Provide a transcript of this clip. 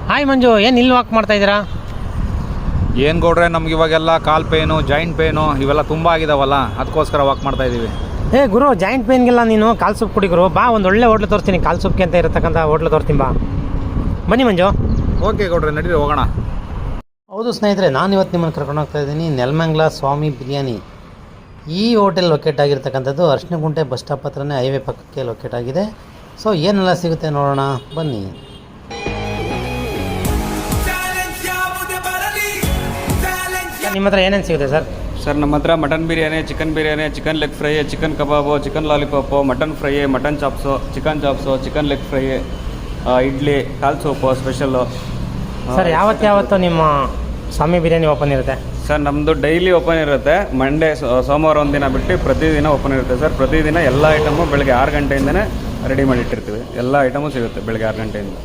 Hi ಮಂಜು, ಏನು ಇಲ್ಲಿ walk ಮಾಡ್ತಾ ಇದ್ದೀರಾ? ಏನು ಗೌಡ್ರೆ, ನಮ್ಗೆ ಇವಾಗೆಲ್ಲ ಕಾಲು ಪೇನು, ಜಾಯಿಂಟ್ ಪೇನು ಇವೆಲ್ಲ ತುಂಬ ಆಗಿದಾವಲ್ಲ, ಅದಕ್ಕೋಸ್ಕರ ವಾಕ್ ಮಾಡ್ತಾ ಇದ್ದೀವಿ. ಗುರು, ಜಾಯಿಂಟ್ ಪೇನ್ಗೆಲ್ಲ ನೀನು ಕಾಲು ಸೂಪ್ ಕುಡಿ ಗುರು. ಬಾ, ಒಂದು ಒಳ್ಳೆ ಹೋಟ್ಲು ತೋರಿಸ್ತೀನಿ, ಕಾಲು ಸೂಪ್ಗೆ ಅಂತ ಇರತಕ್ಕಂಥ ಹೋಟ್ಲು ತೋರಿಸ್ತೀನಿ, ಬಾ. ಬನ್ನಿ ಮಂಜು. ಓಕೆ ಗೌಡ್ರೆ, ನಡೀರಿ ಹೋಗೋಣ. ಹೌದು ಸ್ನೇಹಿತರೆ, ನಾನು ಇವತ್ತು ನಿಮ್ಮನ್ನು ಕರ್ಕೊಂಡು ಹೋಗ್ತಾ ಇದ್ದೀನಿ ನೆಲಮಂಗಲ ಸ್ವಾಮಿ ಬಿರಿಯಾನಿ. ಈ ಹೋಟೆಲ್ ಲೊಕೇಟ್ ಆಗಿರ್ತಕ್ಕಂಥದ್ದು ಅರ್ಶಿನಗುಂಟೆ ಬಸ್ ಸ್ಟಾಪ್ ಹತ್ರನೇ ಹೈವೇ ಪಕ್ಕಕ್ಕೆ ಲೊಕೇಟ್ ಆಗಿದೆ. ಸೊ ಏನೆಲ್ಲ ಸಿಗುತ್ತೆ ನೋಡೋಣ ಬನ್ನಿ. ನಿಮ್ಮ ಹತ್ರ ಏನೇನು ಸಿಗುತ್ತೆ ಸರ್? ಸರ್, ನಮ್ಮ ಹತ್ರ mutton biryani, chicken leg fry, chicken kebab, chicken lollipop, mutton fry, mutton chops, chicken leg fry, idli, ಕಾಲ್ ಸೂಪು ಸ್ಪೆಷಲ್ಲು. ಸರ್, ಯಾವತ್ತು ನಿಮ್ಮ ಸ್ವಾಮಿ ಬಿರಿಯಾನಿ ಓಪನ್ ಇರುತ್ತೆ? ಸರ್, ನಮ್ಮದು ಡೈಲಿ ಓಪನ್ ಇರುತ್ತೆ. ಮಂಡೇ ಸೋಮವಾರ ಒಂದಿನ ಬಿಟ್ಟು ಪ್ರತಿದಿನ ಓಪನ್ ಇರುತ್ತೆ ಸರ್. ಪ್ರತಿದಿನ ಎಲ್ಲ ಐಟಮು ಬೆಳಗ್ಗೆ 6 ಗಂಟೆಯಿಂದನೇ ರೆಡಿ ಮಾಡಿಟ್ಟಿರ್ತೀವಿ. ಎಲ್ಲ ಐಟಮು ಸಿಗುತ್ತೆ ಬೆಳಗ್ಗೆ 6 ಗಂಟೆಯಿಂದ.